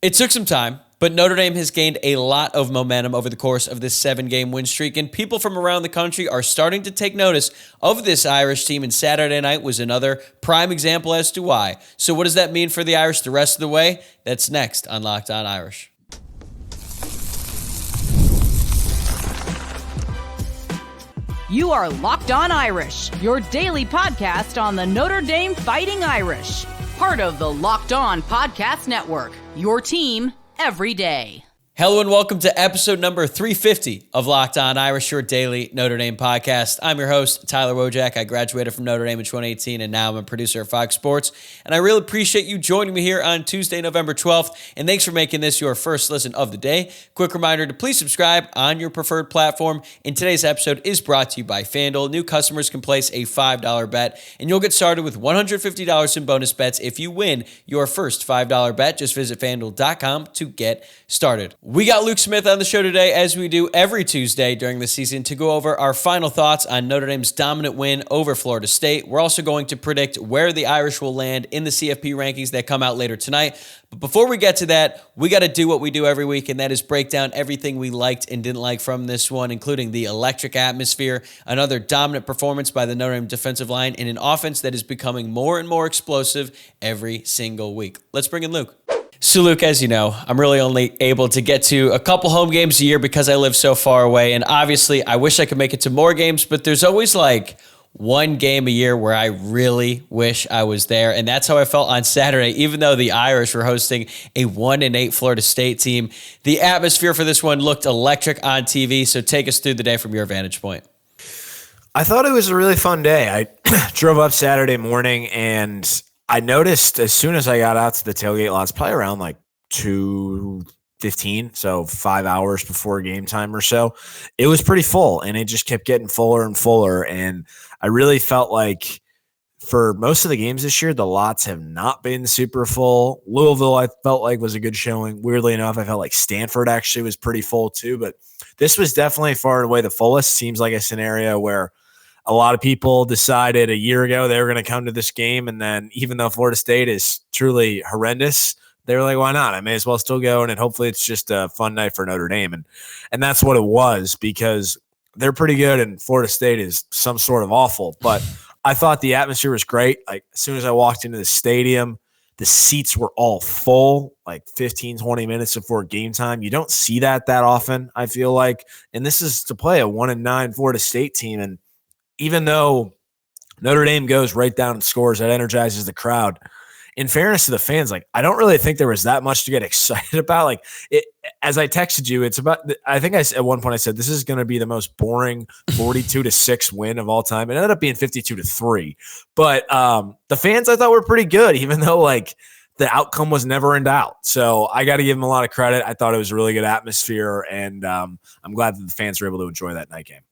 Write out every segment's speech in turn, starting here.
It took some time, but Notre Dame has gained a lot of momentum over the course of this 7-game win streak, and people from around the country are starting to take notice of this Irish team, and Saturday night was another prime example as to why. So what does that mean for the Irish the rest of the way? That's next on Locked On Irish. You are Locked On Irish, your daily podcast on the Notre Dame Fighting Irish. Part of the Locked On Podcast Network, your team every day. Hello and welcome to episode number 350 of Locked On Irish, your daily Notre Dame podcast. I'm your host, Tyler Wojciak. I graduated from Notre Dame in 2018, and now I'm a producer at Fox Sports. And I really appreciate you joining me here on Tuesday, November 12th. And thanks for making this your first listen of the day. Quick reminder to please subscribe on your preferred platform. And today's episode is brought to you by FanDuel. New customers can place a $5 bet, and you'll get started with $150 in bonus bets if you win your first $5 bet. Just visit FanDuel.com to get started. We got Luke Smith on the show today, as we do every Tuesday during the season, to go over our final thoughts on Notre Dame's dominant win over Florida State. We're also going to predict where the Irish will land in the CFP rankings that come out later tonight. But before we get to that, we got to do what we do every week, and that is break down everything we liked and didn't like from this one, including the electric atmosphere, another dominant performance by the Notre Dame defensive line, and an offense that is becoming more and more explosive every single week. Let's bring in Luke. So Luke, as you know, I'm really only able to get to a couple home games a year because I live so far away. And obviously, I wish I could make it to more games, but there's always like one game a year where I really wish I was there. And that's how I felt on Saturday, even though the Irish were hosting a 1-8 Florida State team. The atmosphere for this one looked electric on TV. So take us through the day from your vantage point. I thought it was a really fun day. I drove up Saturday morning and I noticed as soon as I got out to the tailgate lots, probably around like 2:15, so 5 hours before game time or so, it was pretty full, and it just kept getting fuller and fuller. And I really felt like for most of the games this year, the lots have not been super full. Louisville, I felt like, was a good showing. Weirdly enough, I felt like Stanford actually was pretty full too, but this was definitely far and away the fullest. Seems like a scenario where a lot of people decided a year ago they were going to come to this game, and then even though Florida State is truly horrendous, they were like, why not? I may as well still go, and hopefully it's just a fun night for Notre Dame. And that's what it was, because they're pretty good and Florida State is some sort of awful. But I thought the atmosphere was great. Like, as soon as I walked into the stadium, the seats were all full, like 15, 20 minutes before game time. You don't see that often, I feel like. And this is to play a 1-9 Florida State team. And even though Notre Dame goes right down and scores, that energizes the crowd. In fairness to the fans, like, I don't really think there was that much to get excited about. Like, as I texted you, it's about, I think at one point I said, this is going to be the most boring 42-6 win of all time. It ended up being 52-3. But the fans, I thought, were pretty good, even though like the outcome was never in doubt. So I got to give them a lot of credit. I thought it was a really good atmosphere, and I'm glad that the fans were able to enjoy that night game.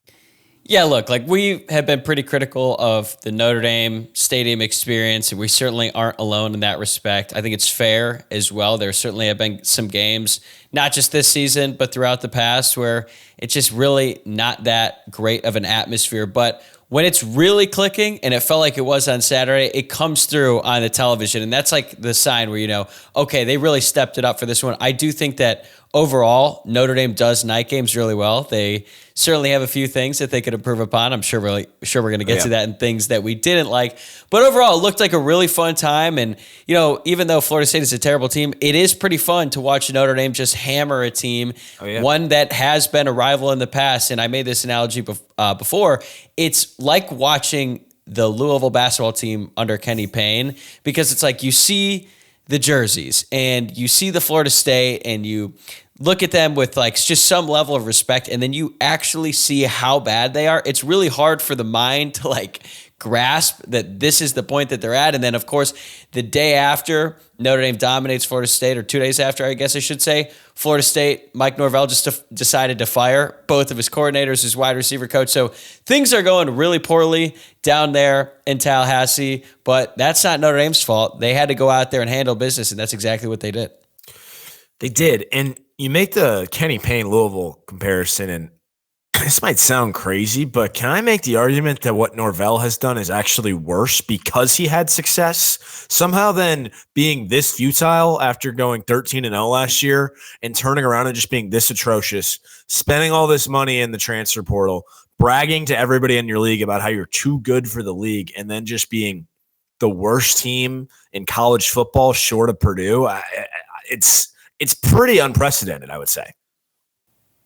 Yeah, look, like, we have been pretty critical of the Notre Dame stadium experience, and we certainly aren't alone in that respect. I think it's fair as well. There certainly have been some games, not just this season, but throughout the past, where it's just really not that great of an atmosphere. But when it's really clicking, and it felt like it was on Saturday, it comes through on the television. And that's like the sign where, you know, okay, they really stepped it up for this one. I do think that overall, Notre Dame does night games really well. They certainly have a few things that they could improve upon. I'm sure we're going to get to that, and things that we didn't like. But overall, it looked like a really fun time. And, you know, even though Florida State is a terrible team, it is pretty fun to watch Notre Dame just hammer a team, one that has been a rival in the past. And I made this analogy before. It's like watching the Louisville basketball team under Kenny Payne, because it's like you see the jerseys and you see the Florida State and you look at them with like just some level of respect, and then you actually see how bad they are. It's really hard for the mind to like grasp that this is the point that they're at. And then, of course, the day after Notre Dame dominates Florida State, or 2 days after, I guess I should say, Florida State, Mike Norvell just decided to fire both of his coordinators, his wide receiver coach. So things are going really poorly down there in Tallahassee, but that's not Notre Dame's fault. They had to go out there and handle business, and that's exactly what they did. They did. And you make the Kenny Payne Louisville comparison, and this might sound crazy, but can I make the argument that what Norvell has done is actually worse because he had success somehow than being this futile after going 13-0 last year and turning around and just being this atrocious, spending all this money in the transfer portal, bragging to everybody in your league about how you're too good for the league, and then just being the worst team in college football short of Purdue. It's pretty unprecedented, I would say.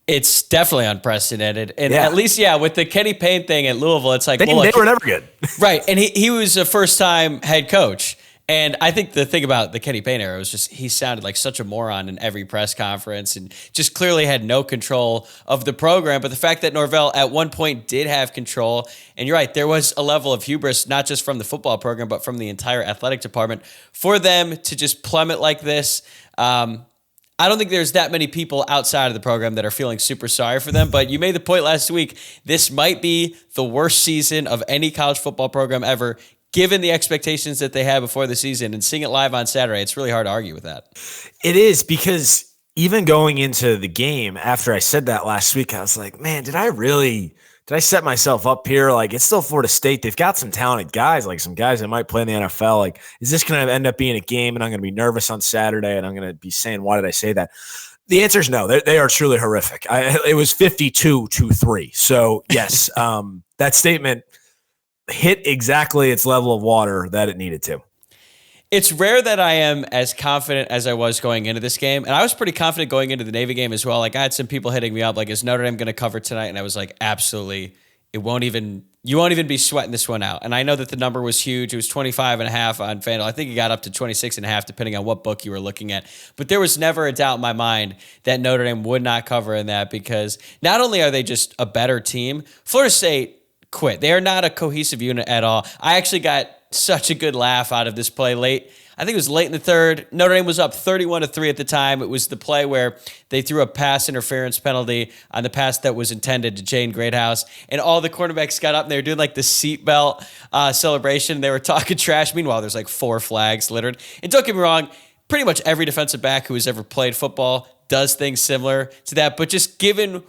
It's definitely unprecedented. And at least, with the Kenny Payne thing at Louisville, it's like, they were never good. Right. And he was a first-time head coach. And I think the thing about the Kenny Payne era was just he sounded like such a moron in every press conference and just clearly had no control of the program. But the fact that Norvell at one point did have control, and you're right, there was a level of hubris, not just from the football program, but from the entire athletic department, for them to just plummet like this. I don't think there's that many people outside of the program that are feeling super sorry for them, but you made the point last week, this might be the worst season of any college football program ever, given the expectations that they had before the season, and seeing it live on Saturday, it's really hard to argue with that. It is, because even going into the game, after I said that last week, I was like, man, did I set myself up here? Like, it's still Florida State. They've got some talented guys, like some guys that might play in the NFL. Like, is this going to end up being a game and I'm going to be nervous on Saturday and I'm going to be saying, why did I say that? The answer is no. They are truly horrific. It was 52-3. So, yes, that statement hit exactly its level of water that it needed to. It's rare that I am as confident as I was going into this game. And I was pretty confident going into the Navy game as well. Like, I had some people hitting me up, like, is Notre Dame going to cover tonight? And I was like, absolutely. You won't even be sweating this one out. And I know that the number was huge. It was 25.5 on FanDuel. I think it got up to 26.5, depending on what book you were looking at. But there was never a doubt in my mind that Notre Dame would not cover in that, because not only are they just a better team, Florida State quit. They are not a cohesive unit at all. I actually got such a good laugh out of this play late. I think it was late in the third. Notre Dame was up 31-3 at the time. It was the play where they threw a pass interference penalty on the pass that was intended to Jane Greathouse. And all the cornerbacks got up and they were doing like the seatbelt celebration. They were talking trash. Meanwhile, there's like 4 flags littered. And don't get me wrong, pretty much every defensive back who has ever played football does things similar to that. But just given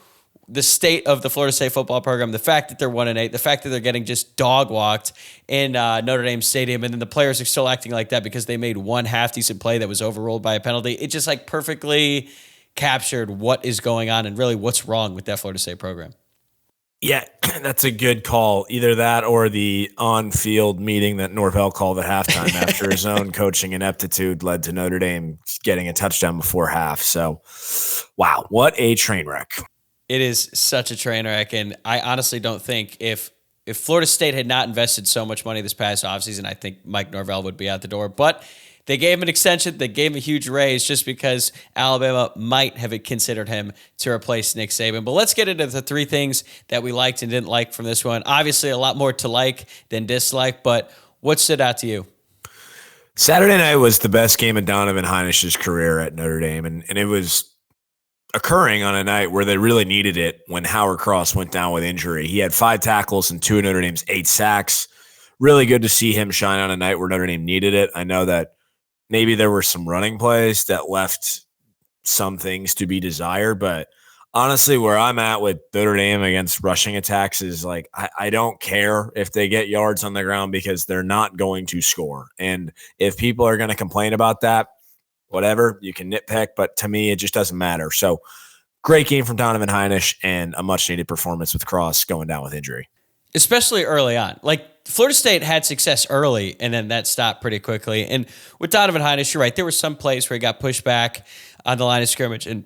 the state of the Florida State football program, the fact that they're 1-8, the fact that they're getting just dog walked in Notre Dame Stadium, and then the players are still acting like that because they made one half decent play that was overruled by a penalty. It just like perfectly captured what is going on and really what's wrong with that Florida State program. Yeah, that's a good call. Either that or the on-field meeting that Norvell called at halftime after his own coaching ineptitude led to Notre Dame getting a touchdown before half. So, wow, what a train wreck. It is such a train wreck, and I honestly don't think if Florida State had not invested so much money this past offseason, I think Mike Norvell would be out the door. But they gave him an extension. They gave him a huge raise just because Alabama might have considered him to replace Nick Saban. But let's get into the 3 things that we liked and didn't like from this one. Obviously, a lot more to like than dislike, but what stood out to you? Saturday night was the best game of Donovan Hines' career at Notre Dame, and it was occurring on a night where they really needed it when Howard Cross went down with injury. He had 5 tackles and 2 of Notre Dame's 8 sacks. Really good to see him shine on a night where Notre Dame needed it. I know that maybe there were some running plays that left some things to be desired, but honestly, where I'm at with Notre Dame against rushing attacks is like, I don't care if they get yards on the ground because they're not going to score. And if people are going to complain about that, whatever, you can nitpick, but to me, it just doesn't matter. So great game from Donovan Hines and a much needed performance with Cross going down with injury. Especially early on. Like, Florida State had success early, and then that stopped pretty quickly. And with Donovan Hines, you're right, there were some plays where he got pushed back on the line of scrimmage. And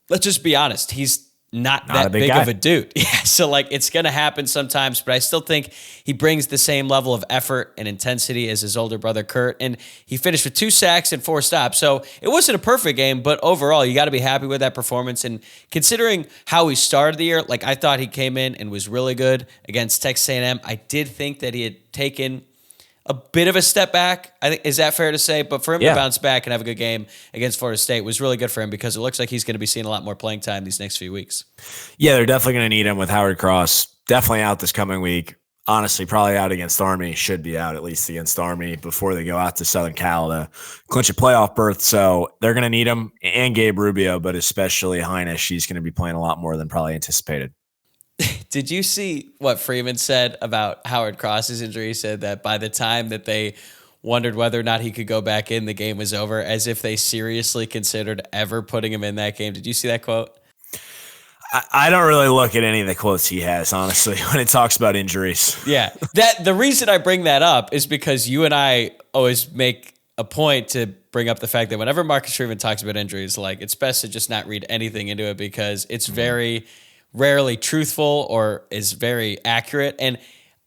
let's just be honest, he's not that big of a dude. Yeah, so like it's going to happen sometimes, but I still think he brings the same level of effort and intensity as his older brother Kurt, and he finished with 2 sacks and 4 stops. So it wasn't a perfect game, but overall you got to be happy with that performance. And considering how he started the year, like I thought he came in and was really good against Texas A&M. I did think that he had taken a bit of a step back. I think, is that fair to say? But for him to bounce back and have a good game against Florida State was really good for him because it looks like he's going to be seeing a lot more playing time these next few weeks. Yeah, they're definitely going to need him with Howard Cross. Definitely out this coming week. Honestly, probably out against Army. Should be out at least against Army before they go out to Southern Cal to clinch a playoff berth. So they're going to need him and Gabe Rubio, but especially Hines. She's going to be playing a lot more than probably anticipated. Did you see what Freeman said about Howard Cross's injury? He said that by the time that they wondered whether or not he could go back in, the game was over, as if they seriously considered ever putting him in that game. Did you see that quote? I don't really look at any of the quotes he has, honestly, when it talks about injuries. Yeah. The reason I bring that up is because you and I always make a point to bring up the fact that whenever Marcus Freeman talks about injuries, like, it's best to just not read anything into it because it's very rarely truthful or is very accurate. And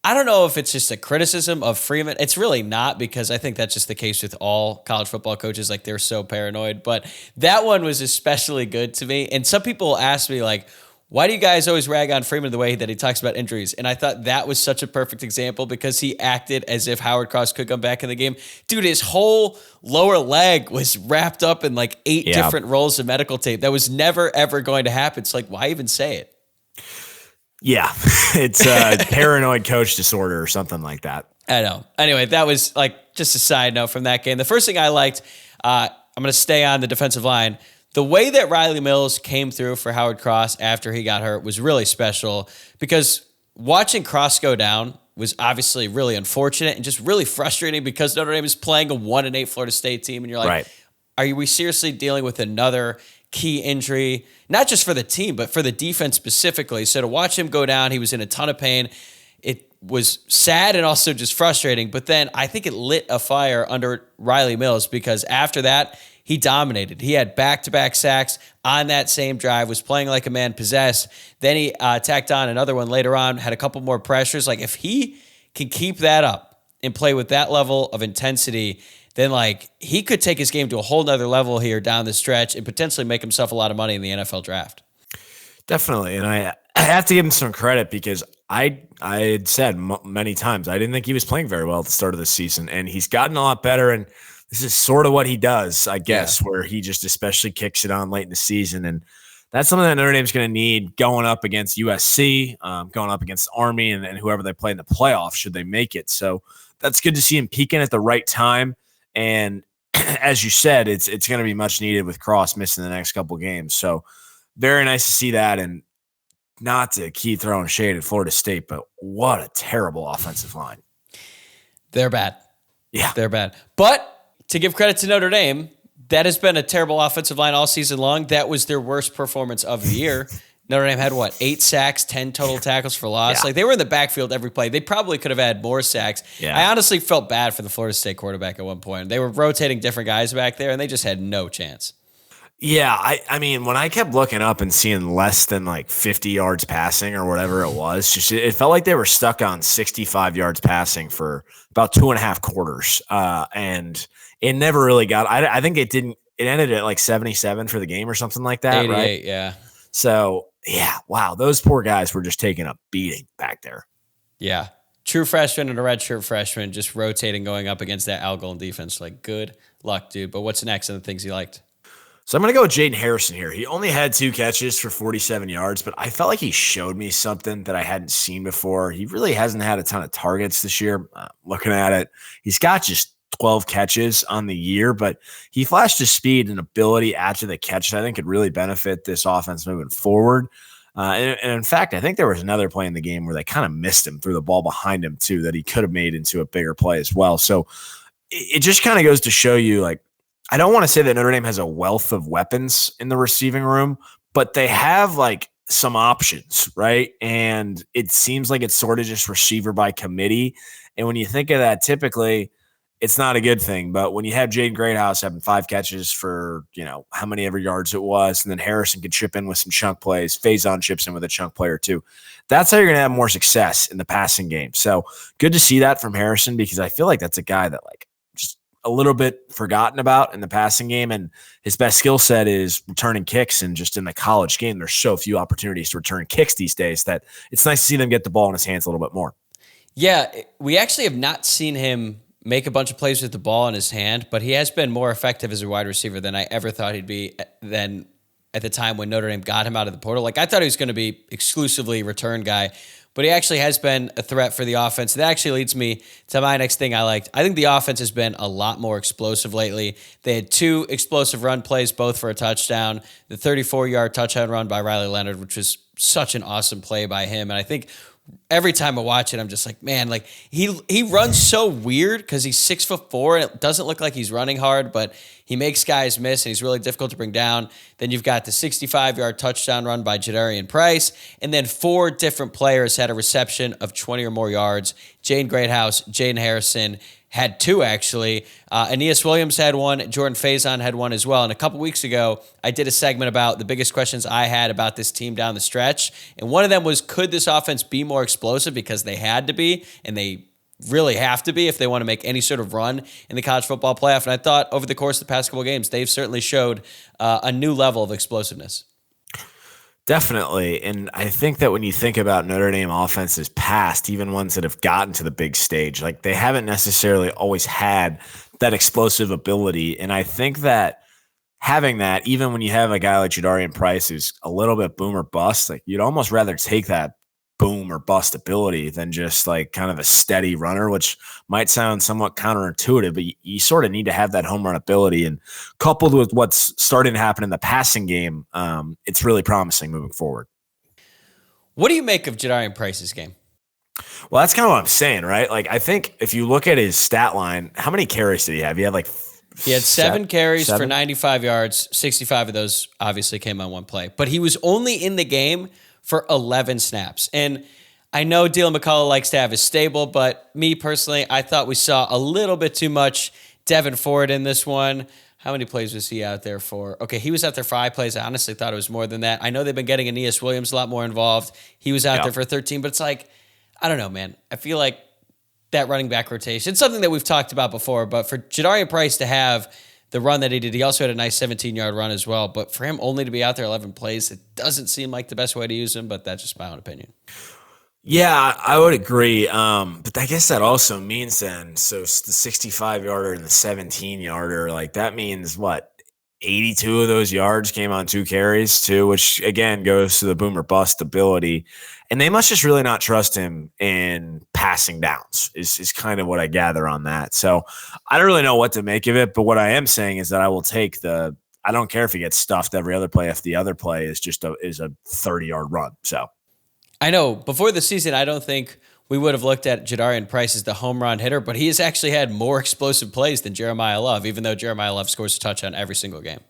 I don't know if it's just a criticism of Freeman. It's really not, because I think that's just the case with all college football coaches. Like, they're so paranoid. But that one was especially good to me. And some people ask me, like, why do you guys always rag on Freeman the way that he talks about injuries? And I thought that was such a perfect example because he acted as if Howard Cross could come back in the game. Dude, his whole lower leg was wrapped up in like 8 different rolls of medical tape. That was never, ever going to happen. It's like, why even say it? Yeah, it's paranoid coach disorder or something like that. I know. Anyway, that was like just a side note from that game. The first thing I liked, I'm going to stay on the defensive line. The way that Riley Mills came through for Howard Cross after he got hurt was really special, because watching Cross go down was obviously really unfortunate and just really frustrating because Notre Dame is playing a 1-8 Florida State team. And you're like, are we seriously dealing with another key injury, not just for the team, but for the defense specifically? So to watch him go down, he was in a ton of pain. It was sad and also just frustrating. But then I think it lit a fire under Riley Mills, because after that, he dominated. He had back-to-back sacks on that same drive, was playing like a man possessed. Then he tacked on another one later on, had a couple more pressures. Like, if he can keep that up and play with that level of intensity, then like he could take his game to a whole nother level here down the stretch and potentially make himself a lot of money in the NFL draft. Definitely. And I have to give him some credit, because I had said many times I didn't think he was playing very well at the start of the season, and he's gotten a lot better. And this is sort of what he does, I guess, where he just especially kicks it on late in the season. And that's something that Notre Dame's going to need going up against USC, going up against Army, and whoever they play in the playoffs should they make it. So that's good to see him peaking at the right time. And as you said, it's going to be much needed with Cross missing the next couple games. So very nice to see that. And not to keep throwing shade at Florida State, but what a terrible offensive line. They're bad. Yeah. They're bad. But to give credit to Notre Dame, that has been a terrible offensive line all season long. That was their worst performance of the year. Notre Dame had, 8 sacks, 10 total tackles for loss. Yeah. Like, they were in the backfield every play. They probably could have had more sacks. Yeah. I honestly felt bad for the Florida State quarterback at one point. They were rotating different guys back there, and they just had no chance. Yeah, I mean, when I kept looking up and seeing less than 50 yards passing or whatever it was, just it felt like they were stuck on 65 yards passing for about 2.5 quarters. And it never really got, I think it ended at 77 for the game or something like that, 88, right? Yeah. So, yeah, wow, those poor guys were just taking a beating back there. Yeah. True freshman and a redshirt freshman just rotating, going up against that Al Golden defense. Like, good luck, dude. But what's next on the things you liked? So I'm going to go with Jaden Harrison here. He only had 2 catches for 47 yards, but I felt like he showed me something that I hadn't seen before. He really hasn't had a ton of targets this year. Looking at it, he's got just 12 catches on the year, but he flashed his speed and ability after the catch that I think could really benefit this offense moving forward. And in fact, I think there was another play in the game where they kind of missed him, threw the ball behind him too, that he could have made into a bigger play as well. So it just kind of goes to show you, I don't want to say that Notre Dame has a wealth of weapons in the receiving room, but they have some options, right? And it seems like it's sort of just receiver by committee. And when you think of that, typically it's not a good thing. But when you have Jaden Greathouse having 5 catches for, how many ever yards it was, and then Harrison could chip in with some chunk plays, Faison chips in with a chunk play or two, that's how you're going to have more success in the passing game. So good to see that from Harrison, because I feel like that's a guy that just a little bit forgotten about in the passing game. And his best skill set is returning kicks. And just in the college game, there's so few opportunities to return kicks these days that it's nice to see them get the ball in his hands a little bit more. Yeah, we actually have not seen him make a bunch of plays with the ball in his hand, but he has been more effective as a wide receiver than I ever thought he'd be than at the time when Notre Dame got him out of the portal. I thought he was going to be exclusively return guy, but he actually has been a threat for the offense. That actually leads me to my next thing I liked. I think the offense has been a lot more explosive lately. They had 2 explosive run plays, both for a touchdown. The 34-yard touchdown run by Riley Leonard, which was such an awesome play by him. And I think every time I watch it, I'm just like, man, like he runs so weird because he's 6'4" and it doesn't look like he's running hard, but he makes guys miss and he's really difficult to bring down. Then you've got the 65-yard touchdown run by Jadarian Price, and then 4 different players had a reception of 20 or more yards. Jaden Greathouse, Jaden Harrison had 2 actually. Aeneas Williams had 1. Jordan Faison had 1 as well. And a couple weeks ago, I did a segment about the biggest questions I had about this team down the stretch. And one of them was, could this offense be more explosive? Because they had to be, and they really have to be if they want to make any sort of run in the college football playoff. And I thought over the course of the past couple of games, they've certainly showed a new level of explosiveness. Definitely. And I think that when you think about Notre Dame offenses past, even ones that have gotten to the big stage, like they haven't necessarily always had that explosive ability. And I think that having that, even when you have a guy like Jadarian Price who's a little bit boom or bust, like you'd almost rather take that boom or bust ability than just like kind of a steady runner, which might sound somewhat counterintuitive, but you sort of need to have that home run ability. And coupled with what's starting to happen in the passing game, it's really promising moving forward. What do you make of Jadarian Price's game? Well, that's kind of what I'm saying, right? Like, I think if you look at his stat line, how many carries did he have? He had he had 7 carries for 95 yards. 65 of those obviously came on one play, but he was only in the game for 11 snaps. And I know Dylan McCullough likes to have his stable, but me personally, I thought we saw a little bit too much Devin Ford in this one. How many plays was he out there for? Okay, he was out there for 5 plays. I honestly thought it was more than that. I know they've been getting Aeneas Williams a lot more involved. He was out there for 13, but it's like, I don't know, man. I feel like that running back rotation, it's something that we've talked about before, but for Jadarian Price to have the run that he did, he also had a nice 17-yard run as well. But for him only to be out there 11 plays, it doesn't seem like the best way to use him, but that's just my own opinion. Yeah, I would agree. But I guess that also means then, so the 65-yarder and the 17-yarder, like that means what? 82 of those yards came on 2 carries too, which again goes to the boom or bust ability. And they must just really not trust him in passing downs is kind of what I gather on that. So I don't really know what to make of it, but what I am saying is that I will take I don't care if he gets stuffed every other play if the other play is just a 30-yard run. So I know before the season, I don't think we would have looked at Jadarian Price as the home run hitter, but he has actually had more explosive plays than Jeremiah Love, even though Jeremiah Love scores a touchdown every single game.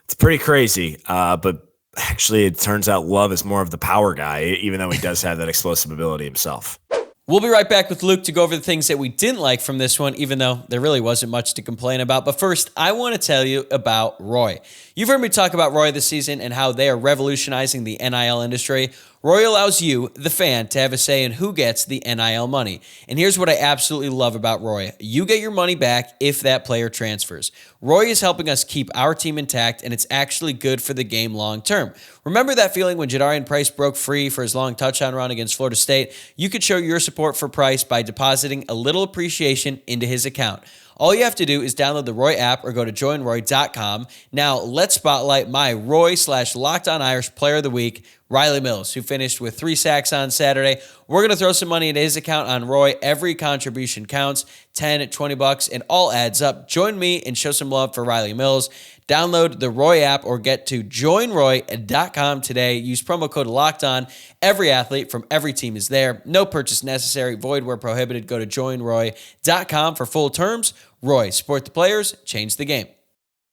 It's pretty crazy, but actually it turns out Love is more of the power guy, even though he does have that explosive ability himself. We'll be right back with Luke to go over the things that we didn't like from this one, even though there really wasn't much to complain about. But first, I want to tell you about Roy. You've heard me talk about Roy this season and how they are revolutionizing the NIL industry. Roy allows you, the fan, to have a say in who gets the NIL money. And here's what I absolutely love about Roy. You get your money back if that player transfers. Roy is helping us keep our team intact, and it's actually good for the game long term. Remember that feeling when Jadarian Price broke free for his long touchdown run against Florida State? You could show your support for Price by depositing a little appreciation into his account. All you have to do is download the Roy app or go to joinroy.com. Now, let's spotlight my Roy/Locked On Irish Player of the Week, Riley Mills, who finished with 3 sacks on Saturday. We're going to throw some money into his account on Roy. Every contribution counts, $10, $20, and all adds up. Join me and show some love for Riley Mills. Download the Roy app or get to joinroy.com today. Use promo code LOCKEDON. Every athlete from every team is there. No purchase necessary. Void where prohibited. Go to joinroy.com for full terms. Roy, support the players, change the game.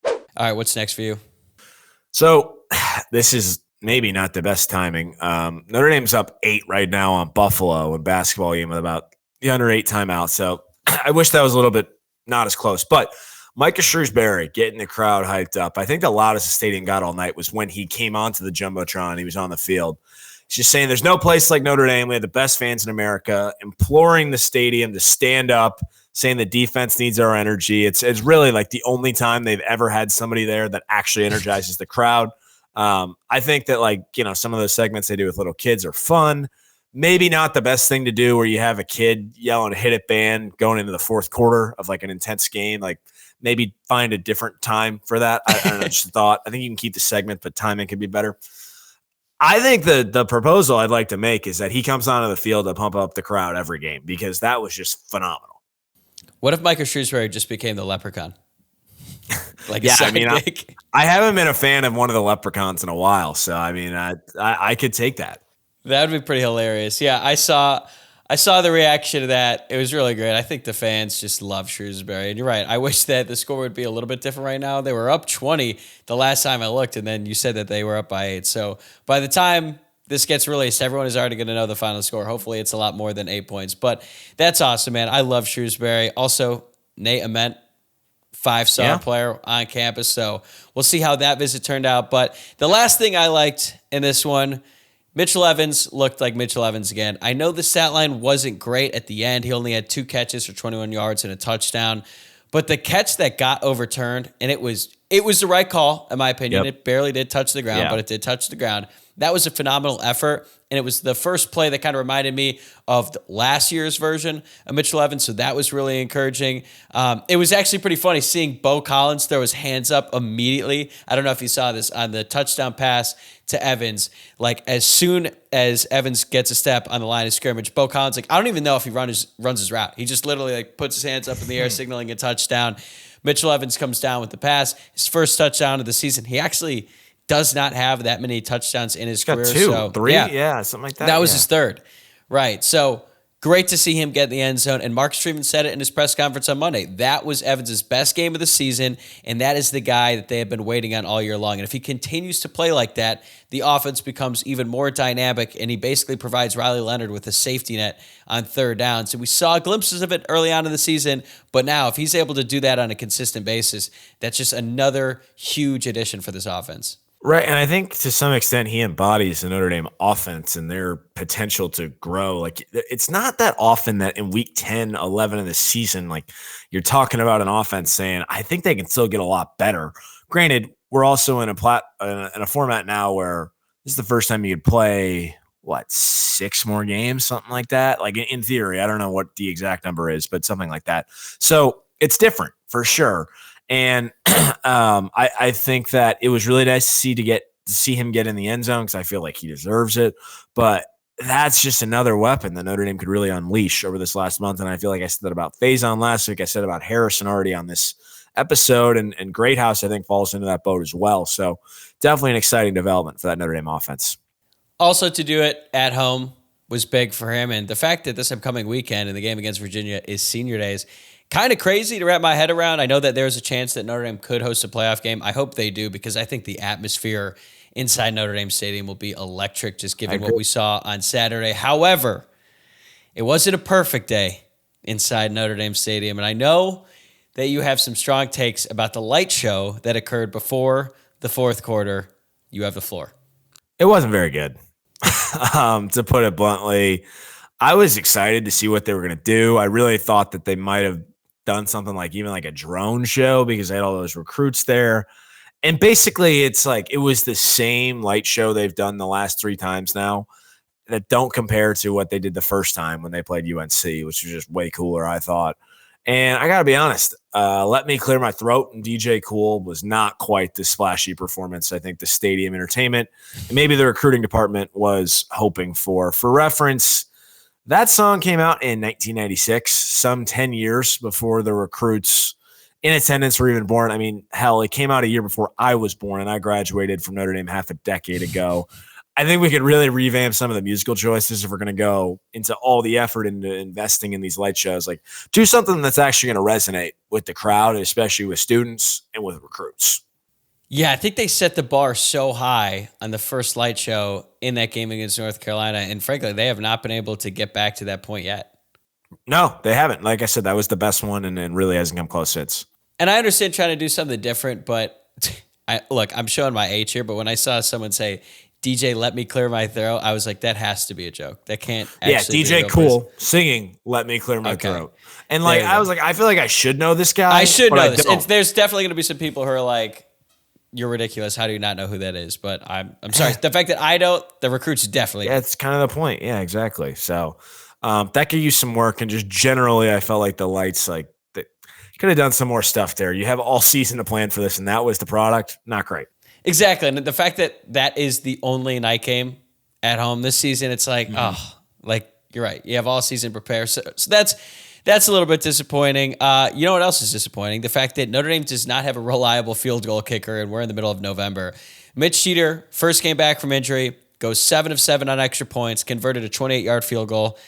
All right, what's next for you? So this is maybe not the best timing. Notre Dame's up 8 right now on Buffalo in basketball game with about the under 8 timeout. So I wish that was a little bit not as close, but Micah Shrewsbury getting the crowd hyped up. I think the loudest the stadium got all night was when he came onto the Jumbotron. He was on the field. He's just saying there's no place like Notre Dame. We have the best fans in America, imploring the stadium to stand up, saying the defense needs our energy. It's really like the only time they've ever had somebody there that actually energizes the crowd. I think that some of those segments they do with little kids are fun. Maybe not the best thing to do where you have a kid yelling "hit it band" going into the fourth quarter of like an intense game. Like maybe find a different time for that. I don't know, just a thought. I think you can keep the segment, but timing could be better. I think the proposal I'd like to make is that he comes onto the field to pump up the crowd every game because that was just phenomenal. What if Micah Shrewsbury just became the leprechaun? Like Yeah, a side I, gig. I haven't been a fan of one of the leprechauns in a while, so I could take that. That would be pretty hilarious. Yeah, I saw the reaction to that. It was really great. I think the fans just love Shrewsbury. And you're right. I wish that the score would be a little bit different right now. They were up 20 the last time I looked, and then you said that they were up by 8. So by the time this gets released, everyone is already going to know the final score. Hopefully it's a lot more than 8 points. But that's awesome, man. I love Shrewsbury. Also, Nate Ament, 5-star player on campus. So we'll see how that visit turned out. But the last thing I liked in this one, Mitchell Evans looked like Mitchell Evans again. I know the stat line wasn't great at the end. He only had 2 catches for 21 yards and a touchdown. But the catch that got overturned, and it was the right call, in my opinion. Yep. It barely did touch the ground, but it did touch the ground. That was a phenomenal effort, and it was the first play that kind of reminded me of the last year's version of Mitchell Evans, so that was really encouraging. It was actually pretty funny seeing Bo Collins throw his hands up immediately. I don't know if you saw this on the touchdown pass to Evans. Like, as soon as Evans gets a step on the line of scrimmage, Bo Collins, like, I don't even know if he runs his route. He just literally like puts his hands up in the air, signaling a touchdown. Mitchell Evans comes down with the pass. His first touchdown of the season. He actually does not have that many touchdowns in his career. 2, 3, something like that. That was his third. Right. So great to see him get in the end zone. And Mark Streeman said it in his press conference on Monday. That was Evans' best game of the season, and that is the guy that they have been waiting on all year long. And if he continues to play like that, the offense becomes even more dynamic, and he basically provides Riley Leonard with a safety net on third down. So we saw glimpses of it early on in the season, but now if he's able to do that on a consistent basis, that's just another huge addition for this offense. Right, and I think to some extent he embodies the Notre Dame offense and their potential to grow. Like, it's not that often that in week 10, 11 of the season, like, you're talking about an offense saying, I think they can still get a lot better. Granted, we're also in a format now where this is the first time you could play, 6 more games, something like that? Like, in theory, I don't know what the exact number is, but something like that. So it's different for sure. And I think that it was really nice to see him get in the end zone because I feel like he deserves it. But that's just another weapon that Notre Dame could really unleash over this last month. And I feel like I said that about Faison last week. I said about Harrison already on this episode. And Greathouse, I think, falls into that boat as well. So definitely an exciting development for that Notre Dame offense. Also, to do it at home was big for him. And the fact that this upcoming weekend in the game against Virginia is Senior Days, kind of crazy to wrap my head around. I know that there's a chance that Notre Dame could host a playoff game. I hope they do because I think the atmosphere inside Notre Dame Stadium will be electric, just given what we saw on Saturday. However, it wasn't a perfect day inside Notre Dame Stadium, and I know that you have some strong takes about the light show that occurred before the fourth quarter. You have the floor. It wasn't very good, to put it bluntly. I was excited to see what they were going to do. I really thought that they might have done something like even like a drone show because they had all those recruits there. And basically it's like it was the same light show they've done the last 3 times now that don't compare to what they did the first time when they played UNC, which was just way cooler, I thought. And I got to be honest, Let Me Clear My Throat and DJ Cool was not quite the splashy performance I think the stadium entertainment and maybe the recruiting department was hoping for. For reference, that song came out in 1996, some 10 years before the recruits in attendance were even born. I mean, hell, it came out a year before I was born, and I graduated from Notre Dame half a decade ago. I think we could really revamp some of the musical choices if we're going to go into all the effort into investing in these light shows. Like, do something that's actually going to resonate with the crowd, especially with students and with recruits. Yeah, I think they set the bar so high on the first light show in that game against North Carolina, and frankly, they have not been able to get back to that point yet. No, they haven't. Like I said, that was the best one, and really hasn't come close since. And I understand trying to do something different, but I'm showing my age here, but when I saw someone say, DJ, Let Me Clear My Throat, I was like, that has to be a joke. That can't actually be a DJ Cool singing Let Me Clear My Throat. And like I was like, I feel like I should know this guy. I should know this. There's definitely going to be some people who are like, you're ridiculous. How do you not know who that is? But I'm sorry. The fact that I don't, the recruits definitely. Yeah, it's kind of the point. Yeah, exactly. So that could use some work. And just generally, I felt like the lights, like, they could have done some more stuff there. You have all season to plan for this, and that was the product. Not great. Exactly. And the fact that that is the only night game at home this season, it's like, like, you're right. You have all season to prepare. So That's a little bit disappointing. You know what else is disappointing? The fact that Notre Dame does not have a reliable field goal kicker, and we're in the middle of November. Mitch Jeter, first game back from injury, goes 7 of 7 on extra points, converted a 28-yard field goal.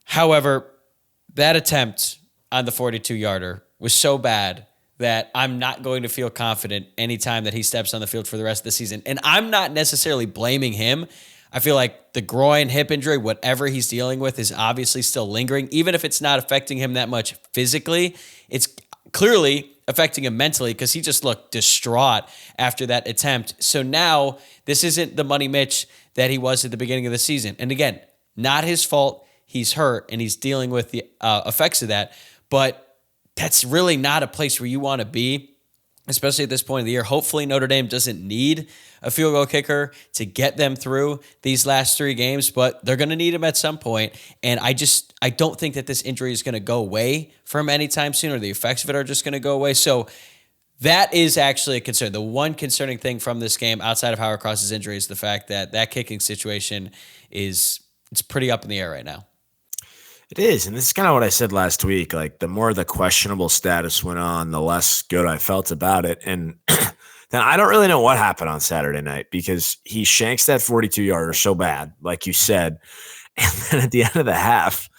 However, that attempt on the 42-yarder was so bad that I'm not going to feel confident anytime that he steps on the field for the rest of the season. And I'm not necessarily blaming him. I feel like the groin, hip injury, whatever he's dealing with is obviously still lingering. Even if it's not affecting him that much physically, it's clearly affecting him mentally because he just looked distraught after that attempt. So now this isn't the Money Mitch that he was at the beginning of the season. And again, not his fault. He's hurt and he's dealing with the effects of that. But that's really not a place where you want to be, especially at this point of the year. Hopefully Notre Dame doesn't need a field goal kicker to get them through these last 3 games, but they're going to need him at some point. And I don't think that this injury is going to go away for him anytime soon, or the effects of it are just going to go away. So that is actually a concern. The one concerning thing from this game outside of Howard Cross's injury is the fact that that kicking situation it's pretty up in the air right now. It is, and this is kind of what I said last week. Like, the more the questionable status went on, the less good I felt about it. And then I don't really know what happened on Saturday night because he shanks that 42-yarder so bad, like you said. And then at the end of the half,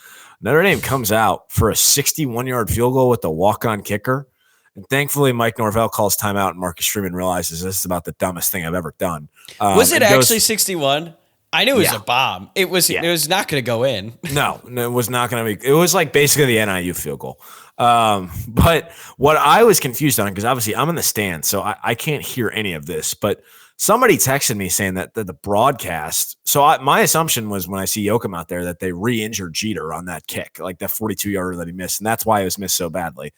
Notre Dame comes out for a 61-yard field goal with the walk-on kicker. And thankfully, Mike Norvell calls timeout, and Marcus Freeman realizes this is about the dumbest thing I've ever done. Was it actually 61? I knew it was Yeah. a bomb. It was not going to go in. No, it was not going to be. It was like basically the NIU field goal. But what I was confused on, because obviously I'm in the stand, so I can't hear any of this. But somebody texted me saying that the broadcast. So my assumption was when I see Yoakum out there that they re-injured Jeter on that kick, like that 42-yarder that he missed, and that's why it was missed so badly.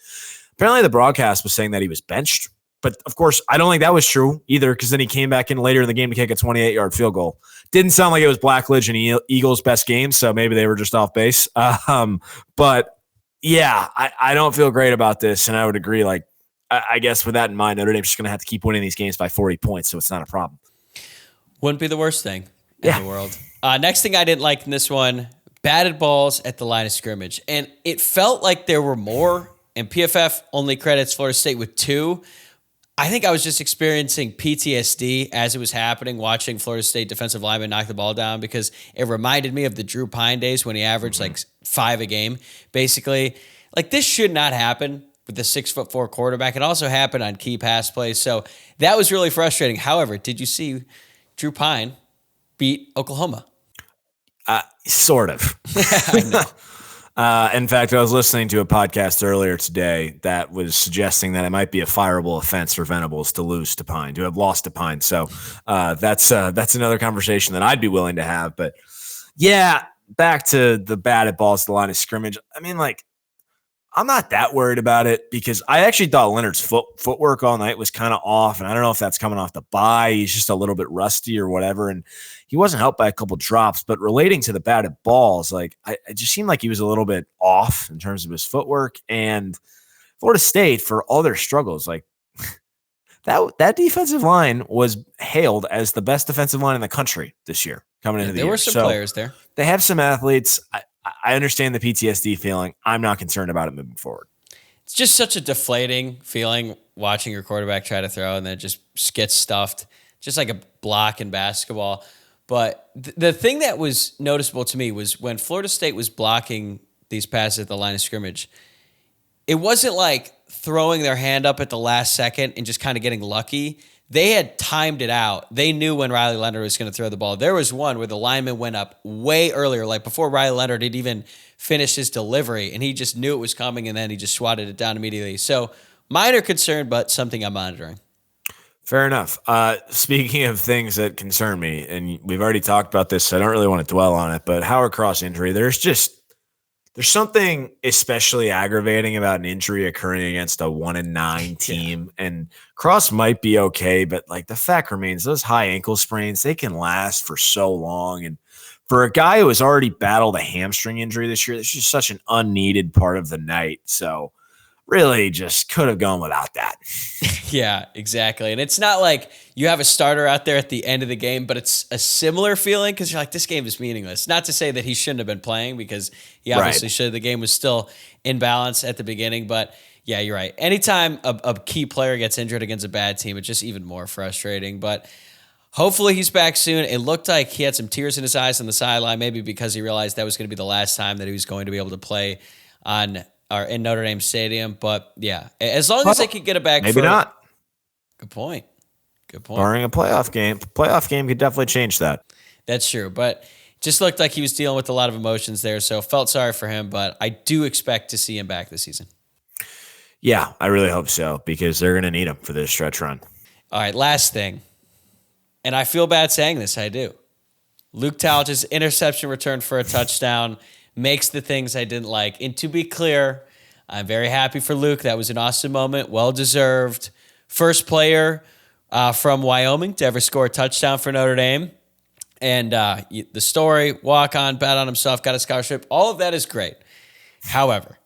Apparently, the broadcast was saying that he was benched. But, of course, I don't think that was true either because then he came back in later in the game to kick a 28-yard field goal. Didn't sound like it was Blackledge and Eagles' best game, so maybe they were just off base. But, yeah, I don't feel great about this, and I would agree. Like, I guess with that in mind, Notre Dame's just going to have to keep winning these games by 40 points, so it's not a problem. Wouldn't be the worst thing in the world. Next thing I didn't like in this one, batted balls at the line of scrimmage. And it felt like there were more, and PFF only credits Florida State with 2. I think I was just experiencing PTSD as it was happening, watching Florida State defensive lineman knock the ball down because it reminded me of the Drew Pine days when he averaged like 5 a game, basically. Like, this should not happen with the 6'4" quarterback. It also happened on key pass plays. So that was really frustrating. However, did you see Drew Pine beat Oklahoma? Sort of. I know. In fact, I was listening to a podcast earlier today that was suggesting that it might be a fireable offense for Venables to lose to Pine, to have lost to Pine. So that's another conversation that I'd be willing to have. But yeah, back to the batted balls to the line of scrimmage. I mean, like, I'm not that worried about it because I actually thought Leonard's footwork all night was kind of off, and I don't know if that's coming off the bye. He's just a little bit rusty or whatever, and he wasn't helped by a couple drops. But relating to the batted balls, like, it just seemed like he was a little bit off in terms of his footwork. And Florida State, for all their struggles, like that defensive line was hailed as the best defensive line in the country this year coming into the year. There were some players there. They have some athletes. I understand the PTSD feeling. I'm not concerned about it moving forward. It's just such a deflating feeling watching your quarterback try to throw and then it just gets stuffed, just like a block in basketball. But the thing that was noticeable to me was when Florida State was blocking these passes at the line of scrimmage, it wasn't like throwing their hand up at the last second and just kind of getting lucky. They had timed it out. They knew when Riley Leonard was going to throw the ball. There was one where the lineman went up way earlier, like before Riley Leonard had even finished his delivery, and he just knew it was coming, and then he just swatted it down immediately. So minor concern, but something I'm monitoring. Fair enough. Speaking of things that concern me, and we've already talked about this, so I don't really want to dwell on it, but Howard Cross injury, there's something especially aggravating about an injury occurring against a 1-9 team. Yeah. And Cross might be okay, but like the fact remains, those high ankle sprains, they can last for so long. And for a guy who has already battled a hamstring injury this year, this is just such an unneeded part of the night. So really just could have gone without that. Yeah, exactly. And it's not like you have a starter out there at the end of the game, but it's a similar feeling because you're like, this game is meaningless. Not to say that he shouldn't have been playing because he obviously should. The game was still in balance at the beginning, but yeah, you're right. Anytime a key player gets injured against a bad team, it's just even more frustrating. But hopefully he's back soon. It looked like he had some tears in his eyes on the sideline, maybe because he realized that was going to be the last time that he was going to be able to play in Notre Dame Stadium. But yeah, as long as they could get it back. Maybe not. Good point. Barring a playoff game could definitely change that. That's true. But just looked like he was dealing with a lot of emotions there. So felt sorry for him, but I do expect to see him back this season. Yeah, I really hope so because they're going to need him for this stretch run. All right, last thing. And I feel bad saying this, I do. Luke Talge's interception return for a touchdown makes the things I didn't like. And to be clear, I'm very happy for Luke. That was an awesome moment, well-deserved. First player from Wyoming to ever score a touchdown for Notre Dame. And the story, walk on, bet on himself, got a scholarship. All of that is great. However,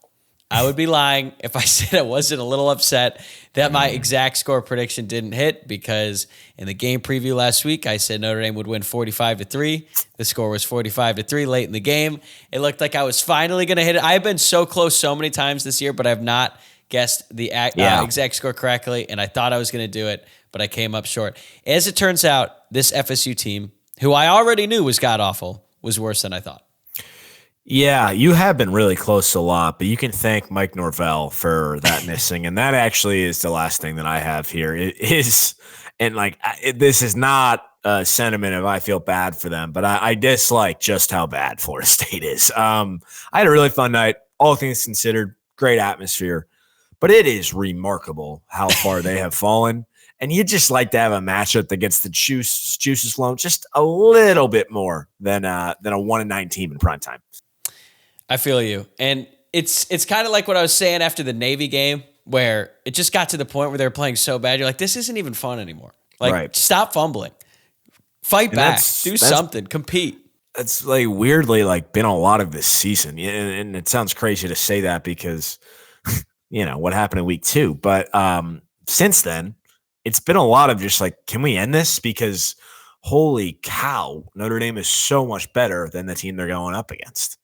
I would be lying if I said I wasn't a little upset that my exact score prediction didn't hit because in the game preview last week, I said Notre Dame would win 45-3. The score was 45-3 late in the game. It looked like I was finally going to hit it. I've been so close so many times this year, but I've not guessed the exact score correctly, and I thought I was going to do it, but I came up short. As it turns out, this FSU team, who I already knew was god-awful, was worse than I thought. Yeah, you have been really close a lot, but you can thank Mike Norvell for that missing. And that actually is the last thing that I have here. It is, and this is not a sentiment of I feel bad for them, but I dislike just how bad Florida State is. I had a really fun night, all things considered, great atmosphere, but it is remarkable how far they have fallen. And you just like to have a matchup that gets the juices flowing just a little bit more than a 1-9 team in prime time. I feel you. And it's kind of like what I was saying after the Navy game where it just got to the point where they were playing so bad. You're like, this isn't even fun anymore. Stop fumbling. Fight back. Do something. Compete. It's weirdly been a lot of this season. And it sounds crazy to say that because, what happened in week 2. But since then, it's been a lot of just can we end this? Because holy cow, Notre Dame is so much better than the team they're going up against.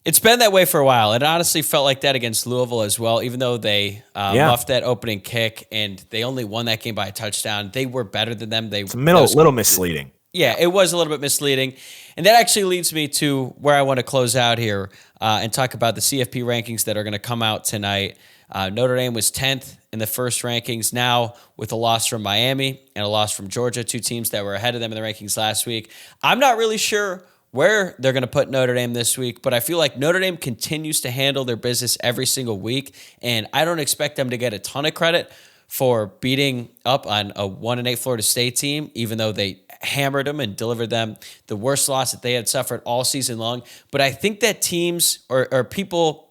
It's been that way for a while. It honestly felt like that against Louisville as well, even though they muffed that opening kick and they only won that game by a touchdown. They were better than them. It's a little misleading. Yeah, it was a little bit misleading. And that actually leads me to where I want to close out here and talk about the CFP rankings that are going to come out tonight. Notre Dame was 10th in the first rankings now with a loss from Miami and a loss from Georgia, 2 teams that were ahead of them in the rankings last week. I'm not really sure where they're going to put Notre Dame this week, but I feel like Notre Dame continues to handle their business every single week, and I don't expect them to get a ton of credit for beating up on a 1-8 Florida State team, even though they hammered them and delivered them the worst loss that they had suffered all season long. But I think that teams or people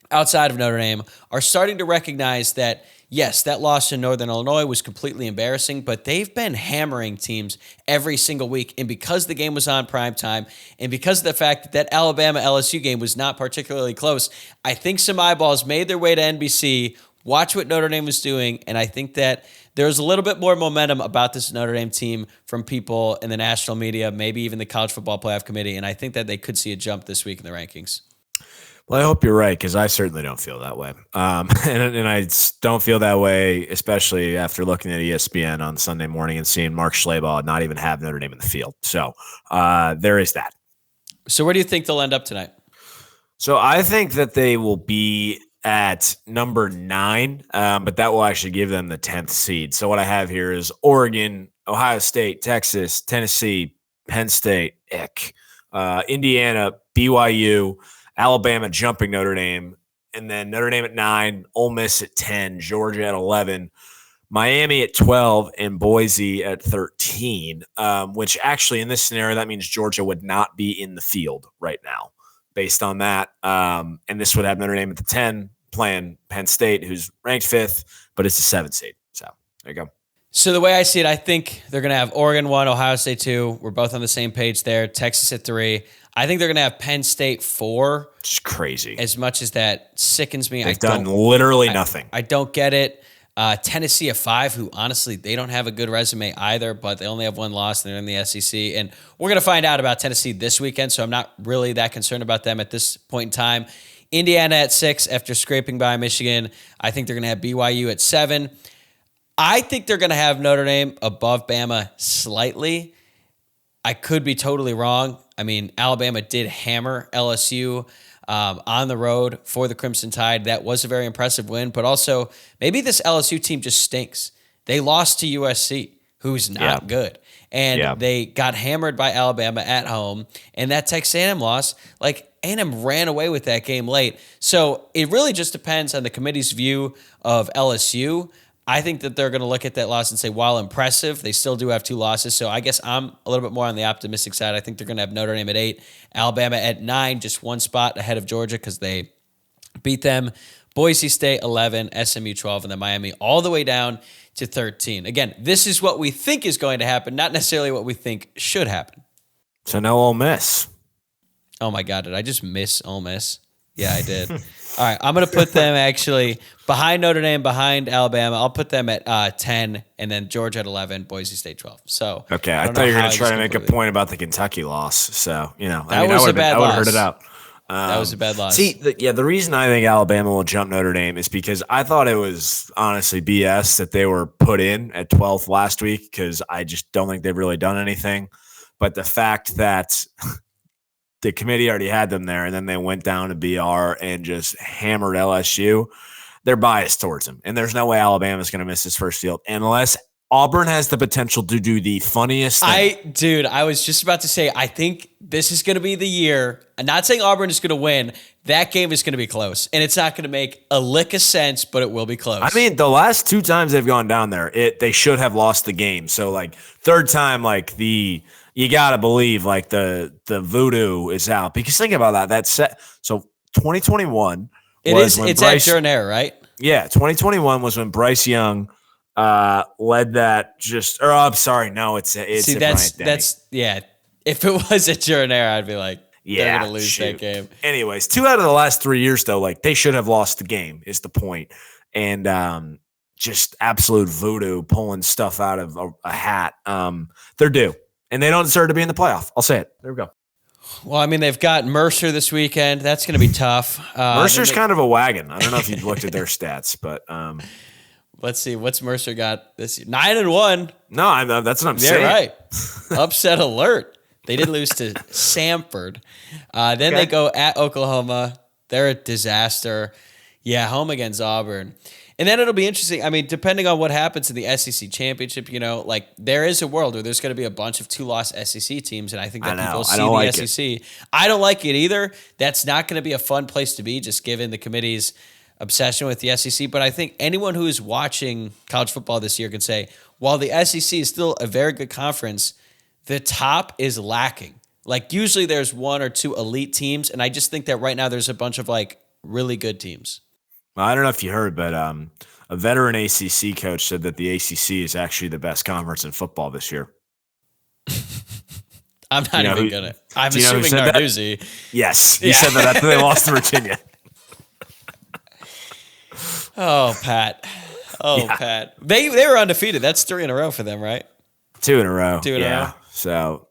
outside of Notre Dame are starting to recognize that, yes, that loss in Northern Illinois was completely embarrassing, but they've been hammering teams every single week. And because the game was on primetime and because of the fact that Alabama-LSU game was not particularly close, I think some eyeballs made their way to NBC, watch what Notre Dame was doing, and I think that there's a little bit more momentum about this Notre Dame team from people in the national media, maybe even the College Football Playoff Committee, and I think that they could see a jump this week in the rankings. Well, I hope you're right because I certainly don't feel that way. And I don't feel that way, especially after looking at ESPN on Sunday morning and seeing Mark Schlabach not even have Notre Dame in the field. So there is that. So where do you think they'll end up tonight? So I think that they will be at number 9, but that will actually give them the 10th seed. So what I have here is Oregon, Ohio State, Texas, Tennessee, Penn State, Indiana, BYU, Alabama jumping Notre Dame, and then Notre Dame at 9, Ole Miss at 10, Georgia at 11, Miami at 12, and Boise at 13, which actually in this scenario, that means Georgia would not be in the field right now based on that. And this would have Notre Dame at the 10 playing Penn State, who's ranked 5th, but it's a 7th seed. So there you go. So the way I see it, I think they're going to have Oregon 1, Ohio State 2. We're both on the same page there. Texas at 3. I think they're going to have Penn State 4. It's crazy. As much as that sickens me. They've done literally nothing. I don't get it. Tennessee at 5, who honestly, they don't have a good resume either, but they only have one loss and they're in the SEC. And we're going to find out about Tennessee this weekend, so I'm not really that concerned about them at this point in time. Indiana at 6 after scraping by Michigan. I think they're going to have BYU at 7. I think they're going to have Notre Dame above Bama slightly. I could be totally wrong. I mean, Alabama did hammer LSU on the road for the Crimson Tide. That was a very impressive win, but also maybe this LSU team just stinks. They lost to USC, who's not good, and they got hammered by Alabama at home, and that Texas A&M loss, like A&M ran away with that game late. So it really just depends on the committee's view of LSU. I think that they're going to look at that loss and say, while impressive, they still do have 2 losses. So I guess I'm a little bit more on the optimistic side. I think they're going to have Notre Dame at 8, Alabama at 9, just 1 spot ahead of Georgia because they beat them. Boise State 11, SMU 12, and then Miami all the way down to 13. Again, this is what we think is going to happen, not necessarily what we think should happen. So no Ole Miss. Oh my God, did I just miss Ole Miss? Yeah, I did. All right, I'm going to put them actually behind Notre Dame, behind Alabama. I'll put them at 10, and then Georgia at 11, Boise State 12. So okay, I thought you were going to try to make a point about the Kentucky loss. So, I would have heard it out. That was a bad loss. See, the reason I think Alabama will jump Notre Dame is because I thought it was honestly BS that they were put in at 12th last week because I just don't think they've really done anything. But the fact that the committee already had them there, and then they went down to BR and just hammered LSU. They're biased towards them, and there's no way Alabama's going to miss his first field unless Auburn has the potential to do the funniest thing. I was just about to say, I think this is going to be the year. I'm not saying Auburn is going to win. That game is going to be close, and it's not going to make a lick of sense, but it will be close. I mean, the last 2 times they've gone down there, they should have lost the game. So, third time, you gotta believe the voodoo is out because think about that. That's set. So 2021. It's at Jordan-Hare, right? Yeah, 2021 was when Bryce Young led that. I'm sorry, no, it's see that's yeah. If it was at Jordan-Hare, I'd be like, they're gonna lose that game. Anyways, 2 out of the last 3 years though, they should have lost the game. Is the point? And just absolute voodoo pulling stuff out of a hat. They're due. And they don't deserve to be in the playoff. I'll say it. There we go. Well, I mean, they've got Mercer this weekend. That's going to be tough. Mercer's kind of a wagon. I don't know if you've looked at their stats, but let's see. What's Mercer got this year? 9-1. No, that's what I'm saying. You're right. Upset alert. They did lose to Samford. Then they go at Oklahoma. They're a disaster. Yeah, home against Auburn. And then it'll be interesting. I mean, depending on what happens in the SEC championship, there is a world where there's going to be a bunch of 2-loss SEC teams, and I think that people see the SEC. I don't like it either. That's not going to be a fun place to be, just given the committee's obsession with the SEC. But I think anyone who is watching college football this year can say, while the SEC is still a very good conference, the top is lacking. Usually there's 1 or 2 elite teams, and I just think that right now there's a bunch of, really good teams. Well, I don't know if you heard, but a veteran ACC coach said that the ACC is actually the best conference in football this year. I'm not even going to. I'm assuming Narduzzi. Yes. He said that after they lost to Virginia. Oh, Pat. Pat. They were undefeated. That's 3 in a row for them, right? 2 in a row. 2 in a row. So,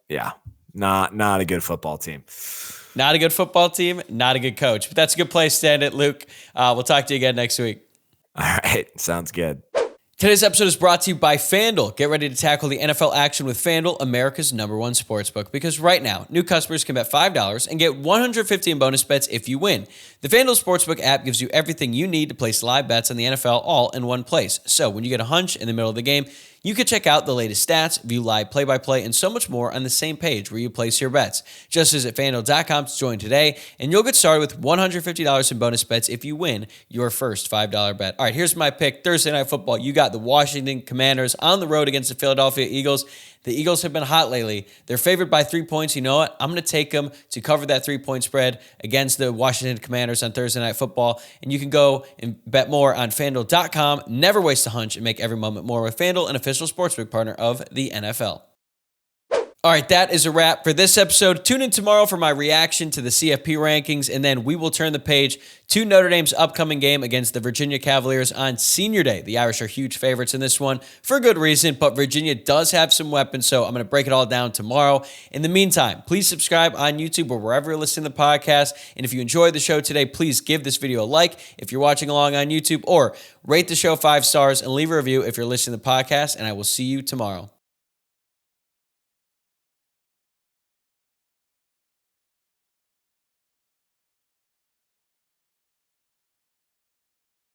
not a good football team. Not a good football team, not a good coach. But that's a good place to end it, Luke. We'll talk to you again next week. All right. Sounds good. Today's episode is brought to you by FanDuel. Get ready to tackle the NFL action with FanDuel, America's #1 sportsbook. Because right now, new customers can bet $5 and get $150 in bonus bets if you win. The FanDuel Sportsbook app gives you everything you need to place live bets on the NFL all in one place. So when you get a hunch in the middle of the game, you can check out the latest stats, view live play-by-play, and so much more on the same page where you place your bets. Just visit FanDuel.com to join today, and you'll get started with $150 in bonus bets if you win your first $5 bet. All right, here's my pick. Thursday Night Football. You got the Washington Commanders on the road against the Philadelphia Eagles. The Eagles have been hot lately. They're favored by 3 points. You know what? I'm going to take them to cover that 3-point spread against the Washington Commanders on Thursday Night Football. And you can go and bet more on FanDuel.com. Never waste a hunch and make every moment more with FanDuel, an official sportsbook partner of the NFL. All right, that is a wrap for this episode. Tune in tomorrow for my reaction to the CFP rankings, and then we will turn the page to Notre Dame's upcoming game against the Virginia Cavaliers on Senior Day. The Irish are huge favorites in this one for good reason, but Virginia does have some weapons, so I'm going to break it all down tomorrow. In the meantime, please subscribe on YouTube or wherever you're listening to the podcast, and if you enjoyed the show today, please give this video a like if you're watching along on YouTube, or rate the show 5 stars and leave a review if you're listening to the podcast, and I will see you tomorrow.